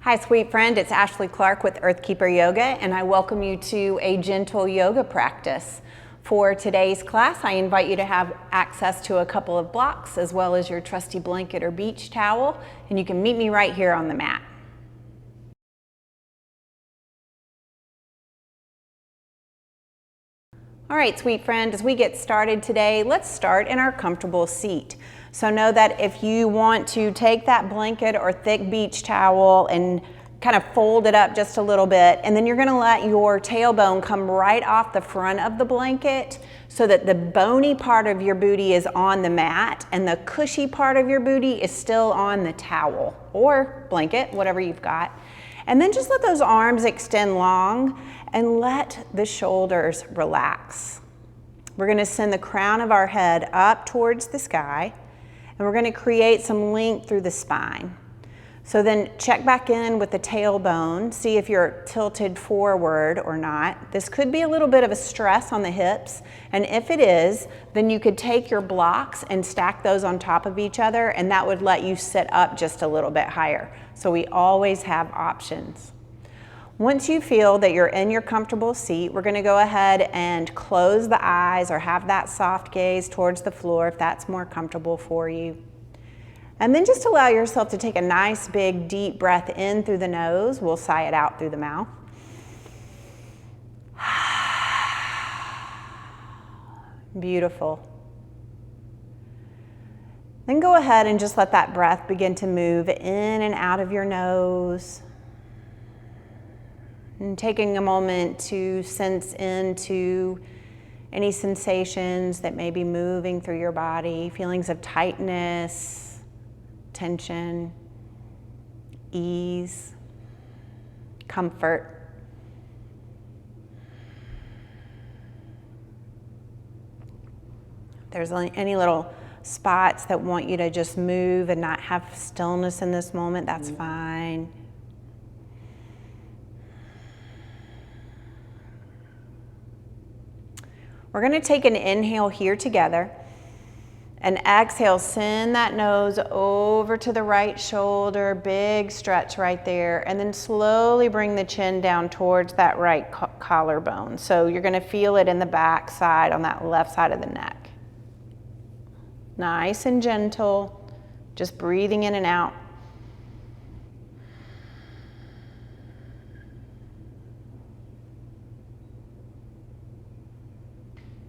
Hi, sweet friend. It's Ashley Clarke with Earthkeeper Yoga, and I welcome you to a gentle yoga practice. For today's class, I invite you to have access to a couple of blocks as well as your trusty blanket or beach towel, and you can meet me right here on the mat. All right, sweet friend, as we get started today, let's start in our comfortable seat. So know that if you want to take that blanket or thick beach towel and kind of fold it up just a little bit, and then you're gonna let your tailbone come right off the front of the blanket so that the bony part of your booty is on the mat and the cushy part of your booty is still on the towel or blanket, whatever you've got. And then just let those arms extend long and let the shoulders relax. We're gonna send the crown of our head up towards the sky, and we're gonna create some length through the spine. So then check back in with the tailbone, see if you're tilted forward or not. This could be a little bit of a stress on the hips, and if it is, then you could take your blocks and stack those on top of each other, and that would let you sit up just a little bit higher. So we always have options. Once you feel that you're in your comfortable seat, we're gonna go ahead and close the eyes or have that soft gaze towards the floor if that's more comfortable for you. And then just allow yourself to take a nice big deep breath in through the nose. We'll sigh it out through the mouth. Beautiful. Then go ahead and just let that breath begin to move in and out of your nose. And taking a moment to sense into any sensations that may be moving through your body, feelings of tightness, tension, ease, comfort. If there's any little spots that want you to just move and not have stillness in this moment, that's fine. We're going to take an inhale here together. And exhale, send that nose over to the right shoulder, big stretch right there, and then slowly bring the chin down towards that right collarbone. So you're gonna feel it in the back side on that left side of the neck. Nice and gentle, just breathing in and out.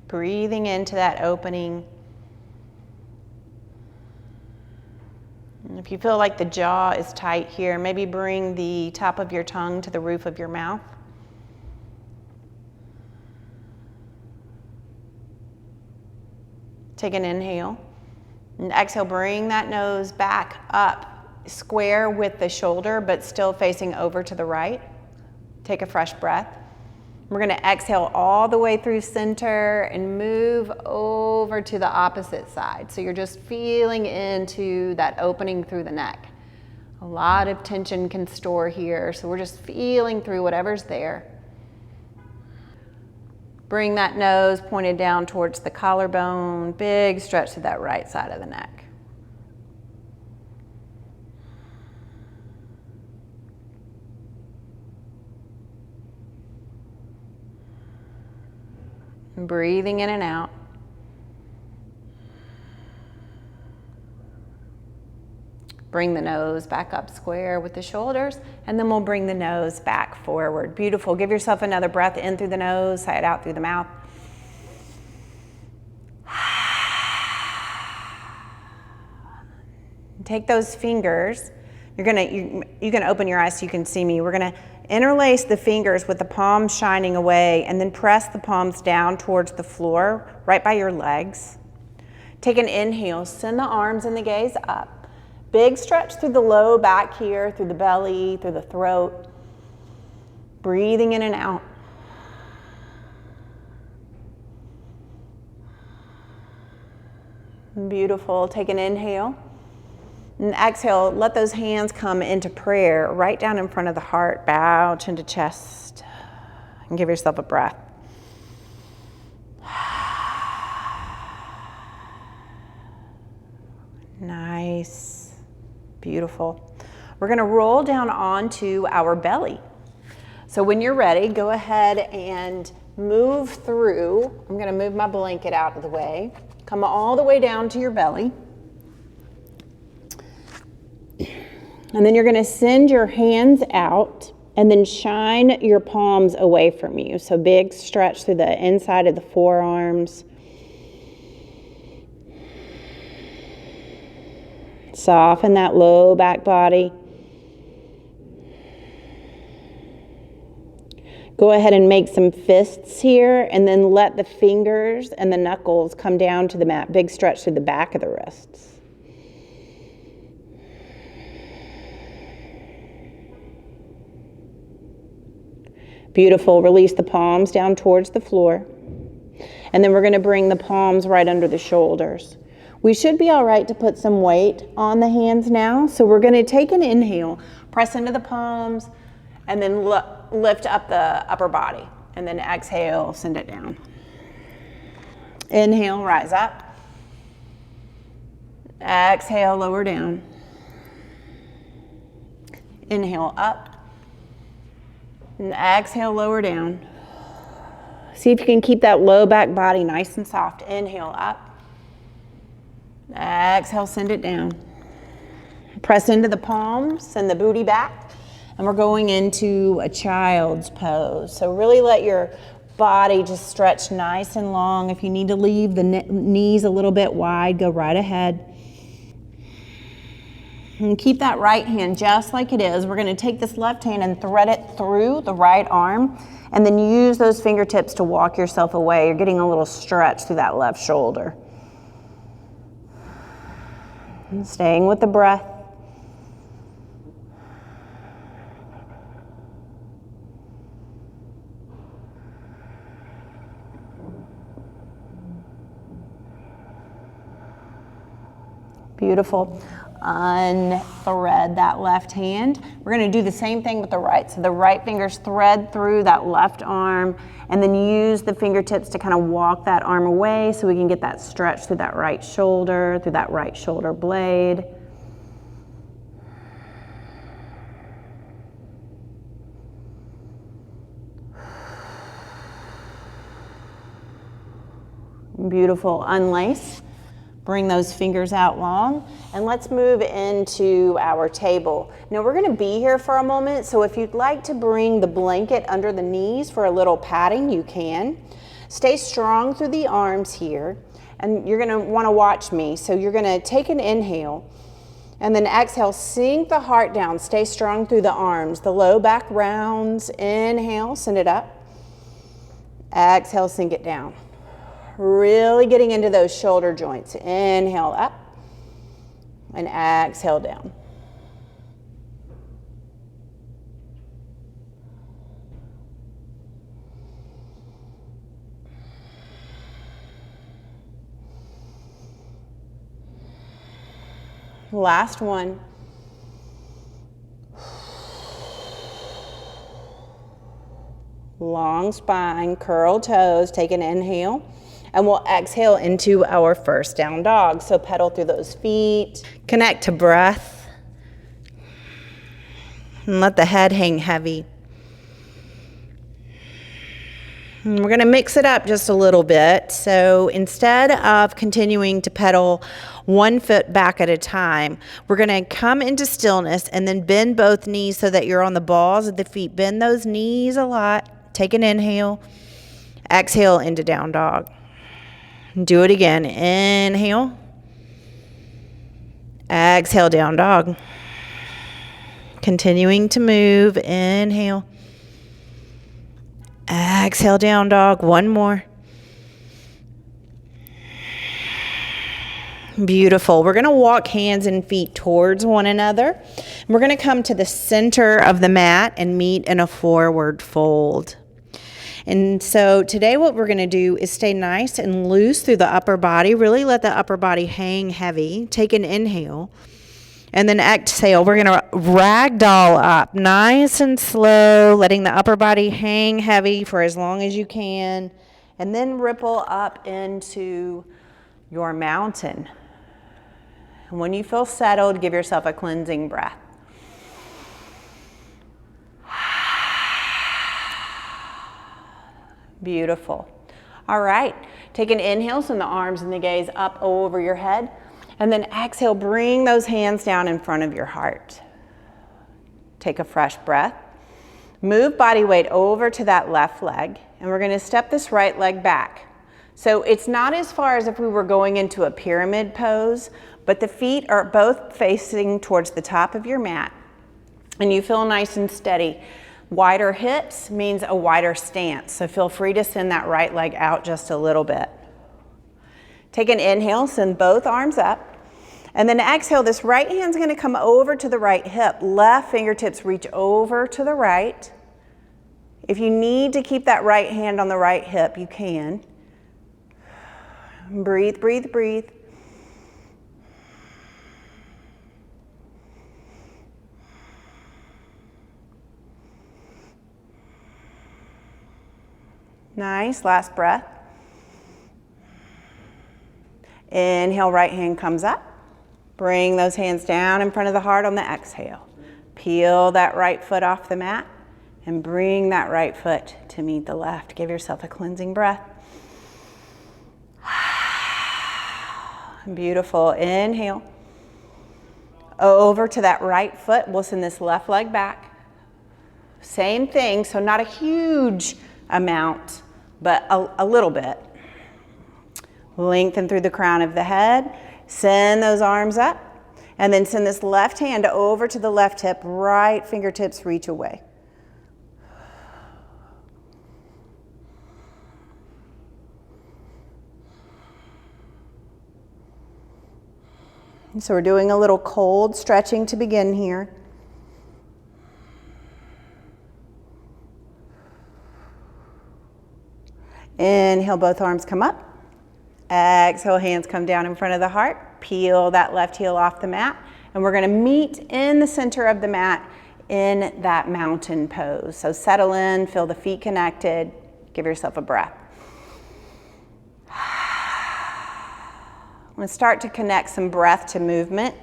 Breathing into that opening. If you feel like the jaw is tight here, maybe bring the top of your tongue to the roof of your mouth. Take an inhale. And exhale, bring that nose back up, square with the shoulder, but still facing over to the right. Take a fresh breath. We're going to exhale all the way through center and move over to the opposite side. So you're just feeling into that opening through the neck. A lot of tension can store here, so we're just feeling through whatever's there. Bring that nose pointed down towards the collarbone, big stretch to that right side of the neck. Breathing in and out. Bring the nose back up square with the shoulders, and then we'll bring the nose back forward. Beautiful. Give yourself another breath in through the nose, sigh it out through the mouth. Take those fingers. You can open your eyes so you can see me. We're gonna interlace the fingers with the palms shining away, and then press the palms down towards the floor, right by your legs. Take an inhale, send the arms and the gaze up. Big stretch through the low back here, through the belly, through the throat. Breathing in and out. Beautiful. Take an inhale. And exhale, let those hands come into prayer right down in front of the heart. Bow, chin to chest, and give yourself a breath. Nice. Beautiful. We're gonna roll down onto our belly. So when you're ready, go ahead and move through. I'm gonna move my blanket out of the way. Come all the way down to your belly. And then you're gonna send your hands out and then shine your palms away from you. So big stretch through the inside of the forearms. Soften that low back body. Go ahead and make some fists here and then let the fingers and the knuckles come down to the mat. Big stretch through the back of the wrists. Beautiful. Release the palms down towards the floor. And then we're going to bring the palms right under the shoulders. We should be all right to put some weight on the hands now. So we're going to take an inhale, press into the palms, and then lift up the upper body. And then exhale, send it down. Inhale, rise up. Exhale, lower down. Inhale, up. And exhale, lower down. See if you can keep that low back body nice and soft. Inhale, up. Exhale, send it down. Press into the palms, send the booty back. And we're going into a child's pose. So really let your body just stretch nice and long. If you need to leave the knees a little bit wide, go right ahead. And keep that right hand just like it is. We're going to take this left hand and thread it through the right arm, and then use those fingertips to walk yourself away. You're getting a little stretch through that left shoulder. And staying with the breath. Beautiful. Unthread that left hand. We're going to do the same thing with the right. So the right fingers thread through that left arm, and then use the fingertips to kind of walk that arm away so we can get that stretch through that right shoulder, through that right shoulder blade. Beautiful. Unlace. Bring those fingers out long, and let's move into our table. Now we're gonna be here for a moment, so if you'd like to bring the blanket under the knees for a little padding, you can. Stay strong through the arms here, and you're gonna wanna watch me. So you're gonna take an inhale, and then exhale, sink the heart down. Stay strong through the arms. The low back rounds. Inhale, send it up. Exhale, sink it down. Really getting into those shoulder joints. Inhale up and exhale down. Last one. Long spine, curl toes, take an inhale. And we'll exhale into our first down dog. So pedal through those feet, connect to breath, and let the head hang heavy. And we're gonna mix it up just a little bit. So instead of continuing to pedal one foot back at a time, we're gonna come into stillness and then bend both knees so that you're on the balls of the feet. Bend those knees a lot. Take an inhale, exhale into down dog. Do it again. Inhale. Exhale, down dog. Continuing to move. Inhale. Exhale, down dog. One more. Beautiful. We're going to walk hands and feet towards one another. We're going to come to the center of the mat and meet in a forward fold. And so today what we're going to do is stay nice and loose through the upper body. Really let the upper body hang heavy. Take an inhale. And then exhale. We're going to ragdoll up nice and slow, letting the upper body hang heavy for as long as you can. And then ripple up into your mountain. And when you feel settled, give yourself a cleansing breath. Beautiful. All right, take an inhale, send the arms and the gaze up over your head, and then exhale, bring those hands down in front of your heart. Take a fresh breath. Move body weight over to that left leg, and we're gonna step this right leg back. So it's not as far as if we were going into a pyramid pose, but the feet are both facing towards the top of your mat, and you feel nice and steady. Wider hips means a wider stance, so feel free to send that right leg out just a little bit. Take an inhale, send both arms up, and then exhale, this right hand's gonna come over to the right hip. Left fingertips reach over to the right. If you need to keep that right hand on the right hip, you can. Breathe, breathe, breathe. Nice, last breath. Inhale, right hand comes up. Bring those hands down in front of the heart on the exhale. Peel that right foot off the mat and bring that right foot to meet the left. Give yourself a cleansing breath. Beautiful, inhale. Over to that right foot, we'll send this left leg back. Same thing, so not a huge amount, but a little bit. Lengthen through the crown of the head, send those arms up, and then send this left hand over to the left hip, right fingertips reach away. So we're doing a little cold stretching to begin here. Inhale, both arms come up. Exhale, hands come down in front of the heart. Peel that left heel off the mat. And we're gonna meet in the center of the mat in that mountain pose. So settle in, feel the feet connected. Give yourself a breath. I'm gonna start to connect some breath to movement.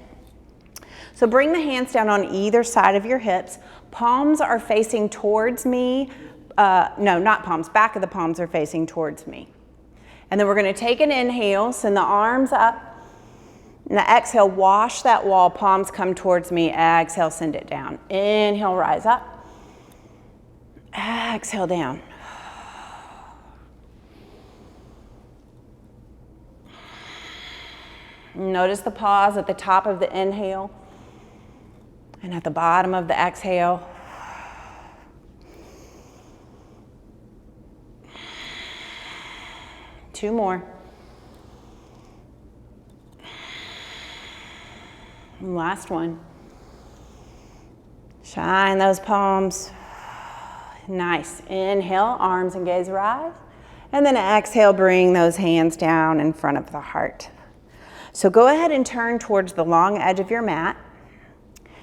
So bring the hands down on either side of your hips. Palms are facing towards me. No, not palms, back of the palms are facing towards me. And then we're gonna take an inhale, send the arms up. And the exhale, wash that wall, palms come towards me. Exhale, send it down. Inhale, rise up. Exhale, down. Notice the pause at the top of the inhale and at the bottom of the exhale. Two more. And last one. Shine those palms. Nice. Inhale, arms and gaze rise. And then exhale, bring those hands down in front of the heart. So go ahead and turn towards the long edge of your mat.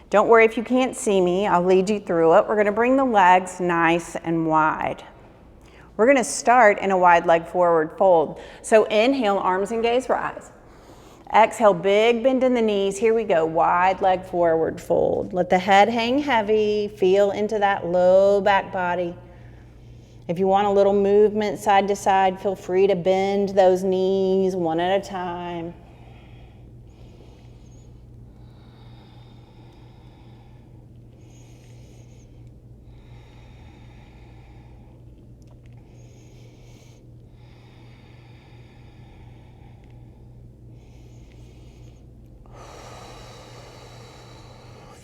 Don't worry if you can't see me, I'll lead you through it. We're gonna bring the legs nice and wide. We're gonna start in a wide leg forward fold. So inhale, arms and gaze rise. Exhale, big bend in the knees. Here we go, wide leg forward fold. Let the head hang heavy, feel into that low back body. If you want a little movement side to side, feel free to bend those knees one at a time.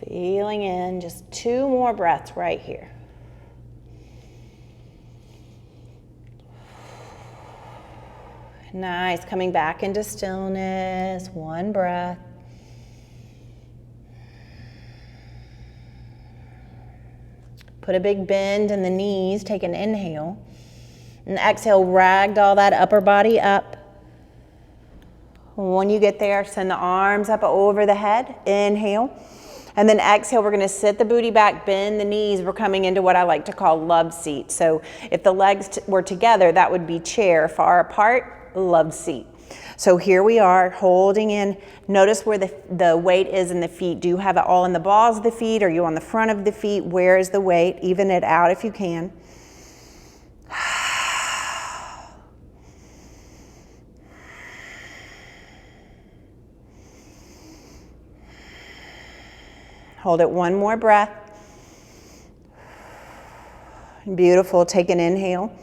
Feeling in, just two more breaths right here. Nice, coming back into stillness, one breath. Put a big bend in the knees, take an inhale. And exhale, ragdoll that upper body up. When you get there, send the arms up over the head, inhale. And then exhale, we're gonna sit the booty back, bend the knees. We're coming into what I like to call love seat. So if the legs were together, that would be chair. Far apart, love seat. So here we are, holding in. Notice where the weight is in the feet. Do you have it all in the balls of the feet? Are you on the front of the feet? Where is the weight? Even it out if you can. Hold it one more breath. Beautiful. Take an inhale.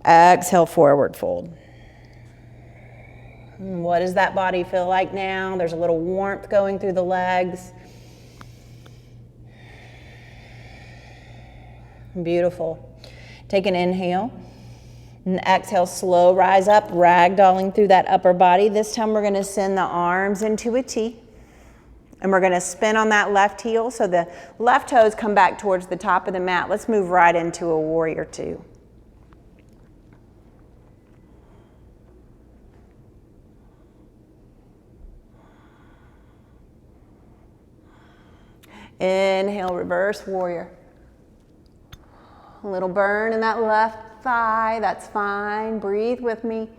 Exhale, forward fold. What does that body feel like now? There's a little warmth going through the legs. Beautiful. Take an inhale. And exhale, slow rise up, ragdolling through that upper body. This time we're going to send the arms into a T. And we're going to spin on that left heel so the left toes come back towards the top of the mat. Let's move right into a warrior two. Inhale, reverse warrior. A little burn in that left thigh, that's fine. Breathe with me.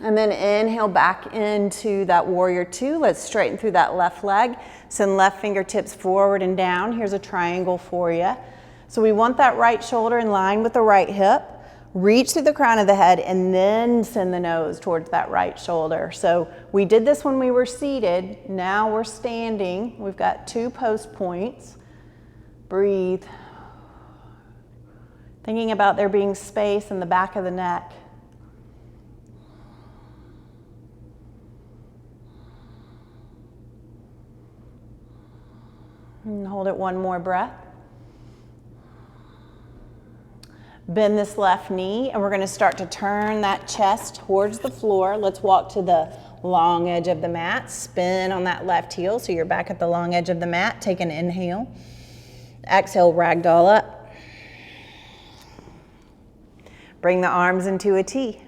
And then inhale back into that warrior two. Let's straighten through that left leg. Send left fingertips forward and down. Here's a triangle for you. So we want that right shoulder in line with the right hip. Reach through the crown of the head and then send the nose towards that right shoulder. So we did this when we were seated. Now we're standing. We've got 2 post points. Breathe. Thinking about there being space in the back of the neck. And hold it one more breath. Bend this left knee, and we're going to start to turn that chest towards the floor. Let's walk to the long edge of the mat. Spin on that left heel so you're back at the long edge of the mat. Take an inhale. Exhale, ragdoll up. Bring the arms into a T.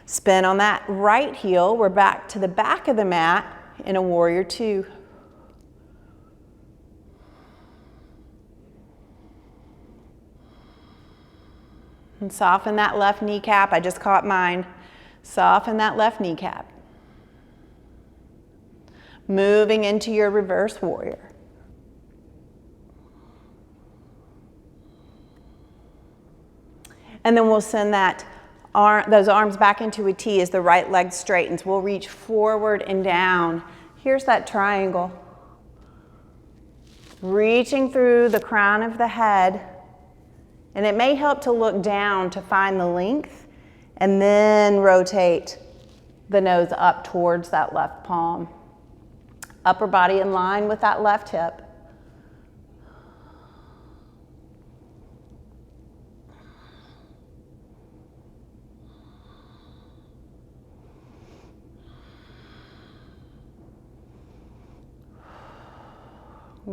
Spin on that right heel. We're back to the back of the mat in a warrior two. And soften that left kneecap. I just caught mine. Soften that left kneecap. Moving into your reverse warrior. And then we'll send those arms back into a T as the right leg straightens. We'll reach forward and down. Here's that triangle. Reaching through the crown of the head. And it may help to look down to find the length and then rotate the nose up towards that left palm. Upper body in line with that left hip.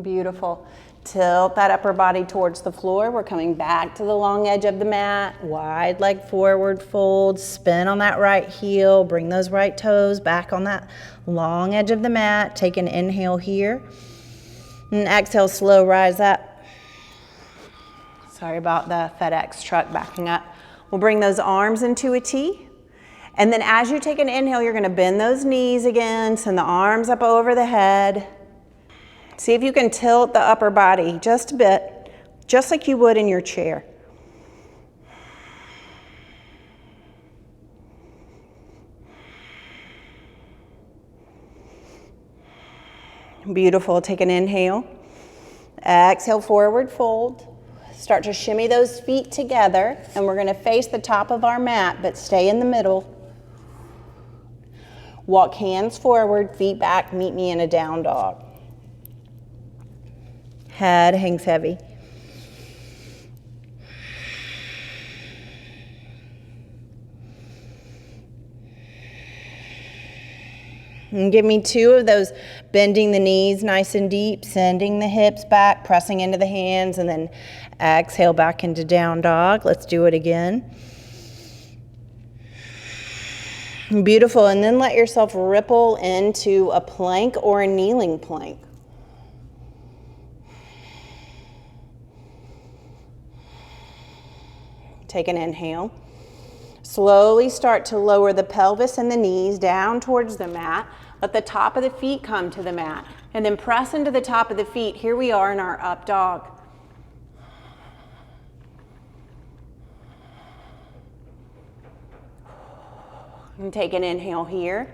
Beautiful. Tilt that upper body towards the floor. We're coming back to the long edge of the mat. Wide leg forward fold. Spin on that right heel. Bring those right toes back on that long edge of the mat. Take an inhale here. And exhale, slow rise up. Sorry about the FedEx truck backing up. We'll bring those arms into a T. And then as you take an inhale, you're going to bend those knees again. Send the arms up over the head. See if you can tilt the upper body just a bit, just like you would in your chair. Beautiful. Take an inhale. Exhale, forward fold. Start to shimmy those feet together, and we're going to face the top of our mat, but stay in the middle. Walk hands forward, feet back, meet me in a down dog. Head hangs heavy. And give me 2 of those, bending the knees nice and deep, sending the hips back, pressing into the hands, and then exhale back into down dog. Let's do it again. Beautiful. And then let yourself ripple into a plank or a kneeling plank. Take an inhale. Slowly start to lower the pelvis and the knees down towards the mat. Let the top of the feet come to the mat. And then press into the top of the feet. Here we are in our up dog. And take an inhale here.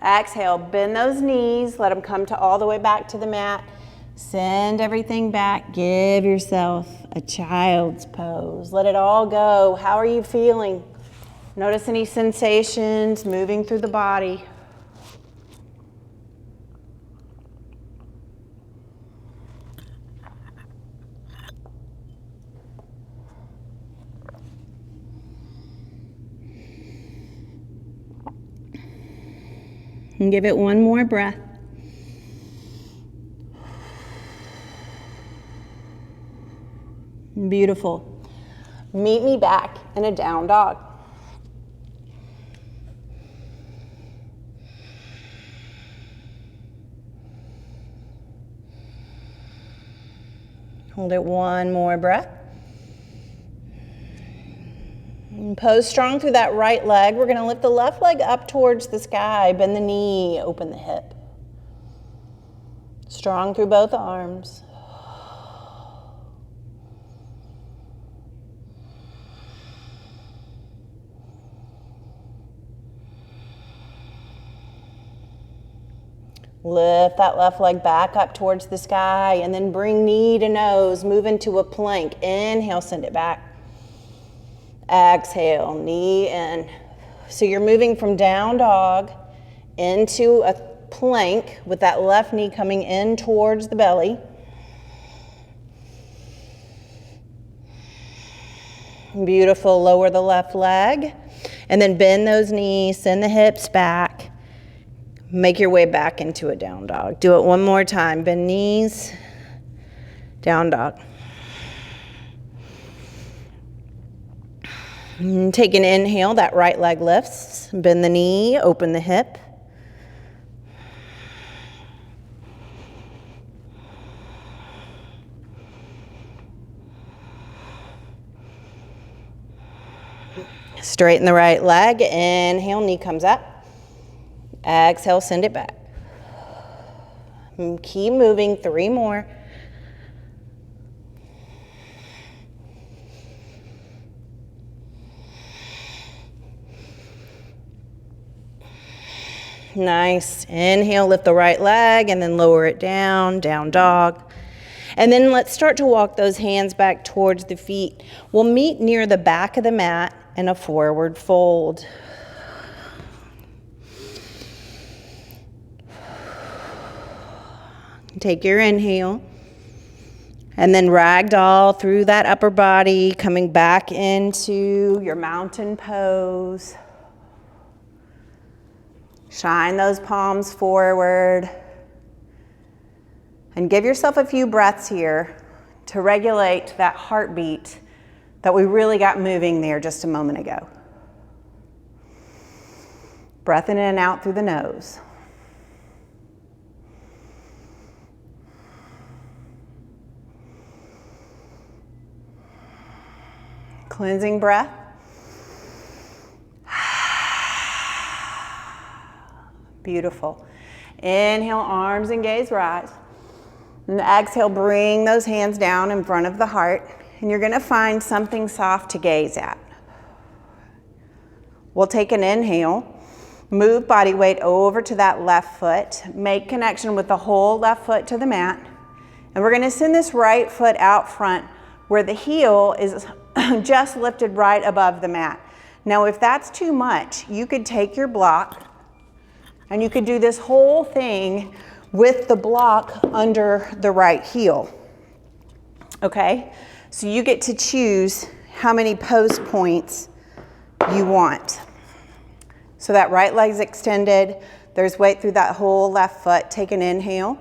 Exhale, bend those knees, let them come to all the way back to the mat. Send everything back. Give yourself a child's pose. Let it all go. How are you feeling? Notice any sensations moving through the body. And give it one more breath. Beautiful. Meet me back in a down dog. Hold it one more breath. And pose strong through that right leg. We're going to lift the left leg up towards the sky. Bend the knee, open the hip. Strong through both arms. Lift that left leg back up towards the sky and then bring knee to nose. Move into a plank. Inhale, send it back. Exhale, knee in. So you're moving from down dog into a plank with that left knee coming in towards the belly. Beautiful. Lower the left leg and then bend those knees, send the hips back. Make your way back into a down dog. Do it one more time. Bend knees, down dog. And take an inhale, that right leg lifts. Bend the knee, open the hip. Straighten the right leg. Inhale, knee comes up. Exhale, send it back. Keep moving, 3 more. Nice. Inhale, lift the right leg and then lower it down, down dog. And then let's start to walk those hands back towards the feet. We'll meet near the back of the mat in a forward fold. Take your inhale and then ragdoll through that upper body, coming back into your mountain pose. Shine those palms forward and give yourself a few breaths here to regulate that heartbeat that we really got moving there just a moment ago. Breath in and out through the nose. Cleansing breath. Beautiful. Inhale, arms and gaze rise. And exhale, bring those hands down in front of the heart. And you're going to find something soft to gaze at. We'll take an inhale. Move body weight over to that left foot. Make connection with the whole left foot to the mat. And we're going to send this right foot out front where the heel is just lifted right above the mat. Now, if that's too much, you could take your block and you could do this whole thing with the block under the right heel. Okay? So you get to choose how many pose points you want. So that right leg's extended. There's weight through that whole left foot. Take an inhale.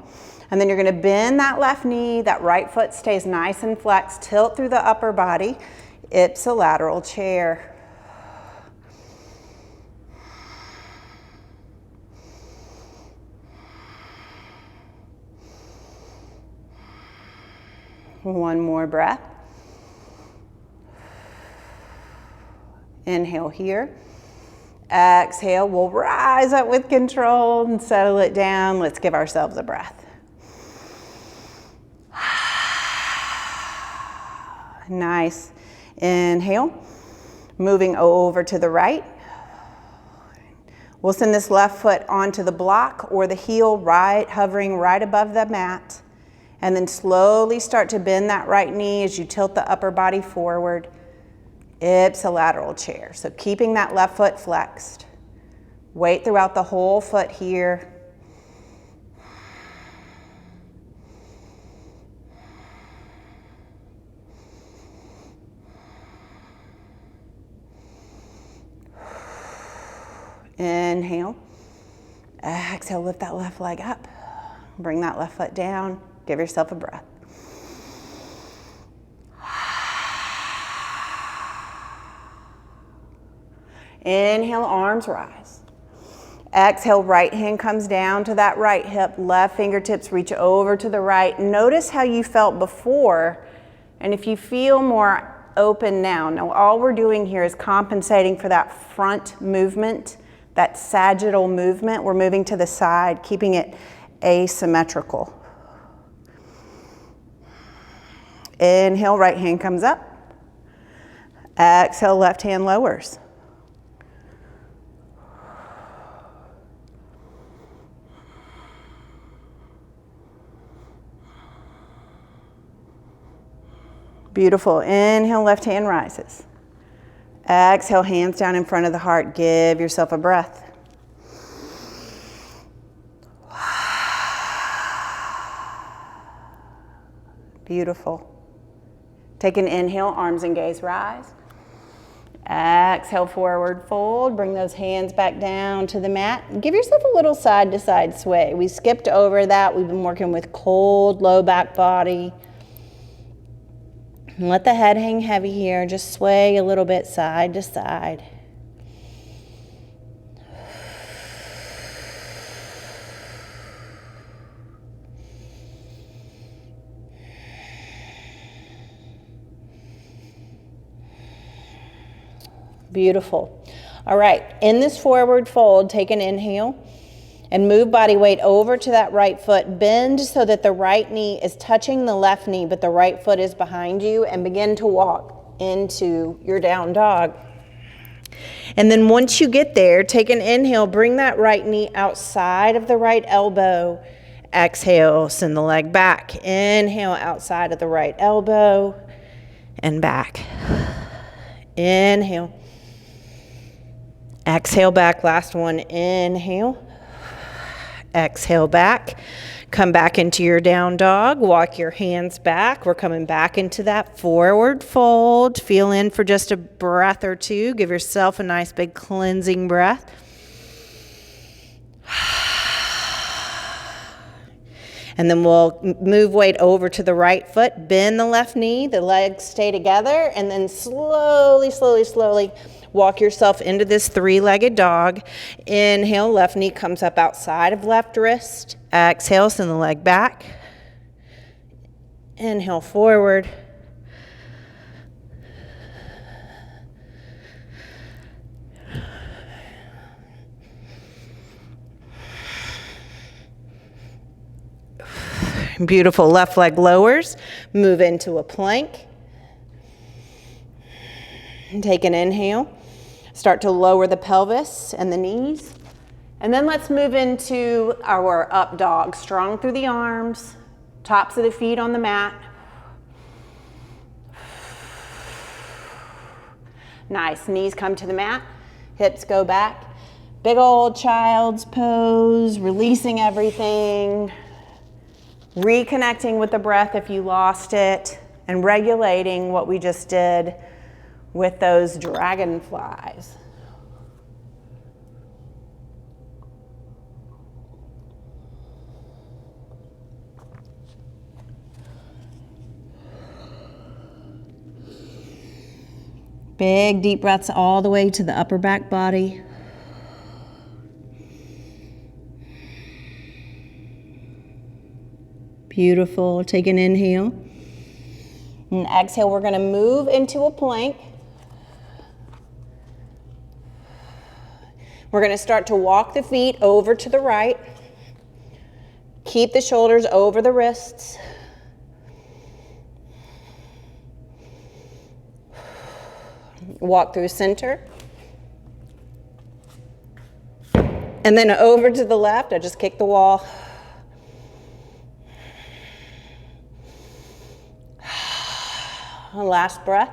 And then you're going to bend that left knee. That right foot stays nice and flexed. Tilt through the upper body. Ipsilateral chair. One more breath. Inhale here. Exhale. We'll rise up with control and settle it down. Let's give ourselves a breath. Nice. Inhale. Moving over to the right. We'll send this left foot onto the block or the heel, hovering right above the mat. And then slowly start to bend that right knee as you tilt the upper body forward. Ipsilateral chair. So keeping that left foot flexed. Weight throughout the whole foot here. Inhale. Exhale, lift that left leg up. Bring that left foot down. Give yourself a breath. Inhale, arms rise. Exhale, right hand comes down to that right hip. Left fingertips reach over to the right. Notice how you felt before, and if you feel more open now. Now, all we're doing here is compensating for that front movement, that sagittal movement. We're moving to the side, keeping it asymmetrical. Inhale, right hand comes up. Exhale, left hand lowers. Beautiful. Inhale, left hand rises. Exhale, hands down in front of the heart. Give yourself a breath. Beautiful. Take an inhale, arms and gaze rise. Exhale, forward fold. Bring those hands back down to the mat. Give yourself a little side to side sway. We skipped over that. We've been working with cold, low back body. And let the head hang heavy here. Just sway a little bit side to side. Beautiful. All right, in this forward fold, take an inhale and move body weight over to that right foot. Bend so that the right knee is touching the left knee, but the right foot is behind you, and begin to walk into your down dog. And then once you get there, take an inhale, bring that right knee outside of the right elbow. Exhale, send the leg back. Inhale, outside of the right elbow and back. Inhale. Exhale back, last one, inhale. Exhale back. Come back into your down dog. Walk your hands back. We're coming back into that forward fold. Feel in for just a breath or two. Give yourself a nice big cleansing breath. And then we'll move weight over to the right foot. Bend the left knee. The legs stay together. And then slowly, slowly, slowly walk yourself into this three-legged dog. Inhale, left knee comes up outside of left wrist. Exhale, send the leg back. Inhale, forward. Beautiful. Left leg lowers. Move into a plank. Take an inhale. Start to lower the pelvis and the knees. And then let's move into our up dog. Strong through the arms, tops of the feet on the mat. Nice. Knees come to the mat, hips go back. Big old child's pose, releasing everything. Reconnecting with the breath if you lost it, and regulating what we just did with those dragonflies. Big deep breaths all the way to the upper back body. Beautiful. Take an inhale. And exhale, we're going to move into a plank. We're going to start to walk the feet over to the right. Keep the shoulders over the wrists. Walk through center. And then over to the left, I just kick the wall. Last breath.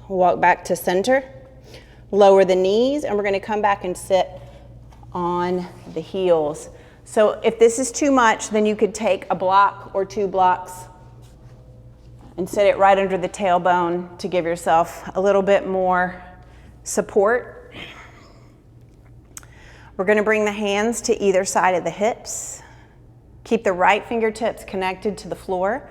Walk back to center. Lower the knees, and we're going to come back and sit on the heels. So if this is too much, then you could take a block or 2 blocks and sit it right under the tailbone to give yourself a little bit more support. We're going to bring the hands to either side of the hips. Keep the right fingertips connected to the floor.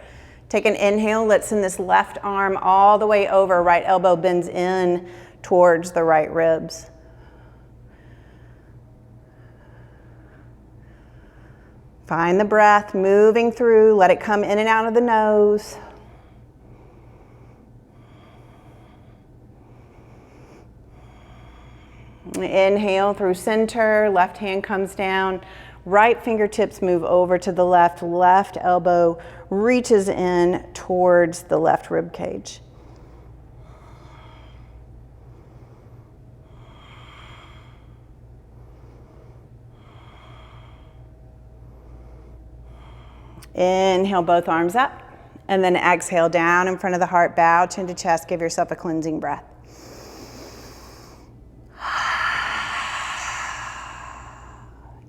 Take an inhale. Let's send this left arm all the way over. Right elbow bends in towards the right ribs. Find the breath moving through. Let it come in and out of the nose. Inhale through center. Left hand comes down. Right fingertips move over to the left. Left elbow reaches in towards the left rib cage. Inhale, both arms up, and then exhale down in front of the heart, bow, chin to chest, give yourself a cleansing breath.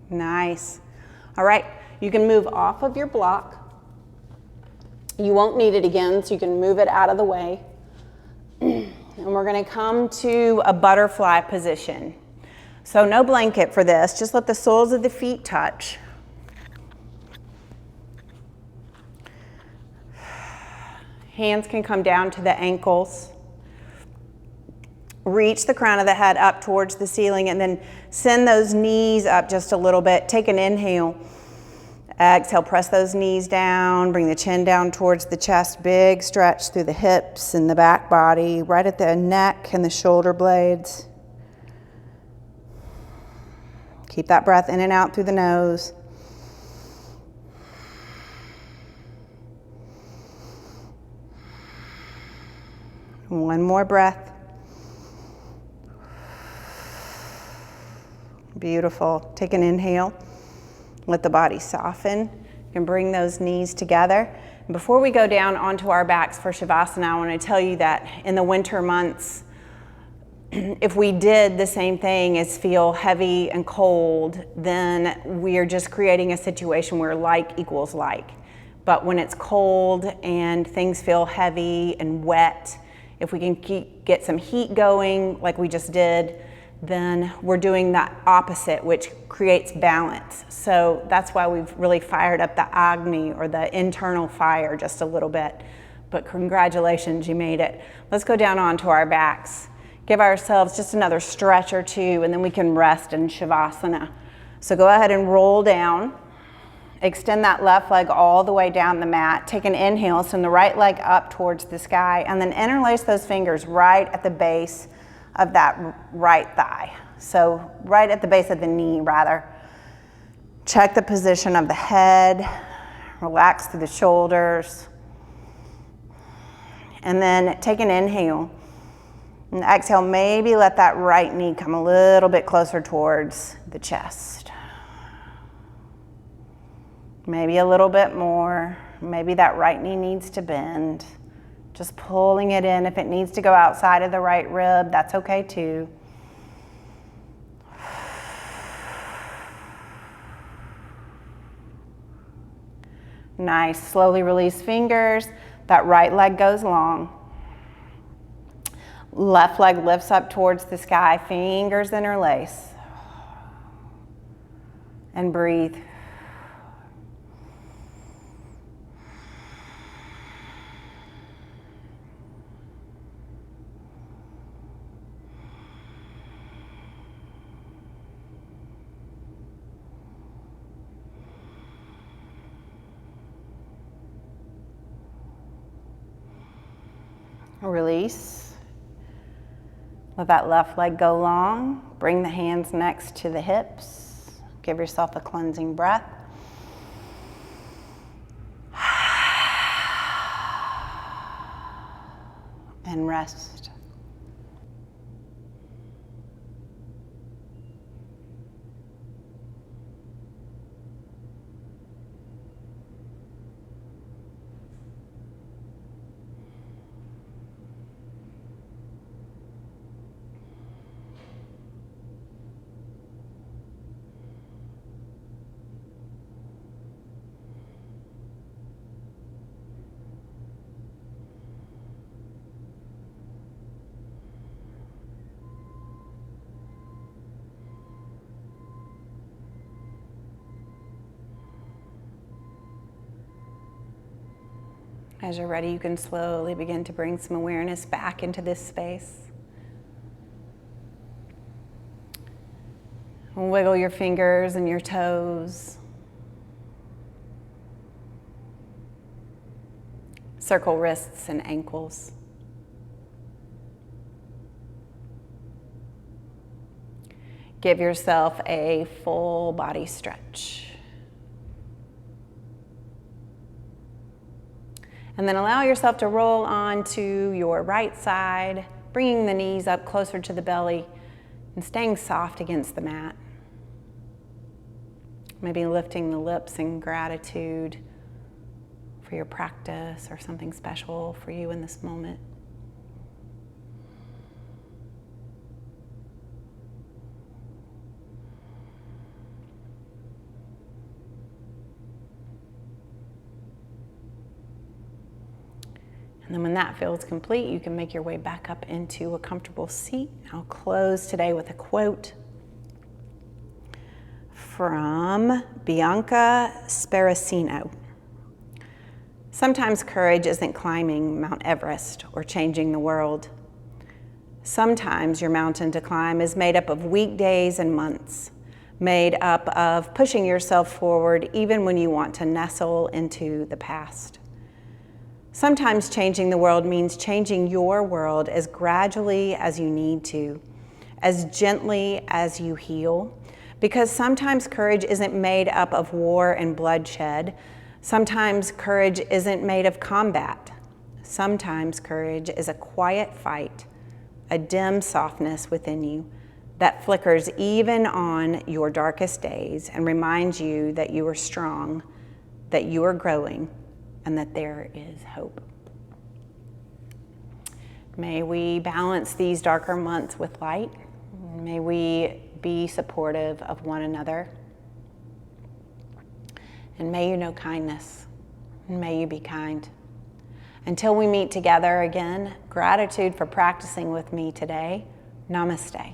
Nice. All right, you can move off of your block. You won't need it again, so you can move it out of the way. And we're gonna come to a butterfly position. So no blanket for this, just let the soles of the feet touch. Hands can come down to the ankles. Reach the crown of the head up towards the ceiling and then send those knees up just a little bit. Take an inhale. Exhale, press those knees down. Bring the chin down towards the chest. Big stretch through the hips and the back body, right at the neck and the shoulder blades. Keep that breath in and out through the nose. One more breath. Beautiful. Take an inhale. Let the body soften. You can bring those knees together. And before we go down onto our backs for Shavasana, I want to tell you that in the winter months, if we did the same thing as feel heavy and cold, then we are just creating a situation where like equals like. But when it's cold and things feel heavy and wet, if we can get some heat going like we just did, then we're doing the opposite, which creates balance. So that's why we've really fired up the Agni, or the internal fire, just a little bit. But congratulations, you made it. Let's go down onto our backs. Give ourselves just another stretch or two, and then we can rest in Shavasana. So go ahead and roll down. Extend that left leg all the way down the mat. Take an inhale, send the right leg up towards the sky, and then interlace those fingers right at the base of that right thigh. So right at the base of the knee, rather. Check the position of the head. Relax through the shoulders. And then take an inhale. And exhale, maybe let that right knee come a little bit closer towards the chest. Maybe a little bit more. Maybe that right knee needs to bend. Just pulling it in. If it needs to go outside of the right rib, that's okay too. Nice. Slowly release fingers. That right leg goes long. Left leg lifts up towards the sky. Fingers interlace. And breathe. Release. Let that left leg go long. Bring the hands next to the hips. Give yourself a cleansing breath. And rest. As you're ready, you can slowly begin to bring some awareness back into this space. Wiggle your fingers and your toes. Circle wrists and ankles. Give yourself a full body stretch. And then allow yourself to roll onto your right side, bringing the knees up closer to the belly and staying soft against the mat. Maybe lifting the lips in gratitude for your practice or something special for you in this moment. And then when that feels complete, you can make your way back up into a comfortable seat. I'll close today with a quote from Bianca Sparacino. Sometimes courage isn't climbing Mount Everest or changing the world. Sometimes your mountain to climb is made up of weekdays and months, made up of pushing yourself forward even when you want to nestle into the past. Sometimes changing the world means changing your world as gradually as you need to, as gently as you heal, because sometimes courage isn't made up of war and bloodshed. Sometimes courage isn't made of combat. Sometimes courage is a quiet fight, a dim softness within you that flickers even on your darkest days and reminds you that you are strong, that you are growing, and that there is hope. May we balance these darker months with light. May we be supportive of one another. And may you know kindness. And may you be kind. Until we meet together again, gratitude for practicing with me today. Namaste.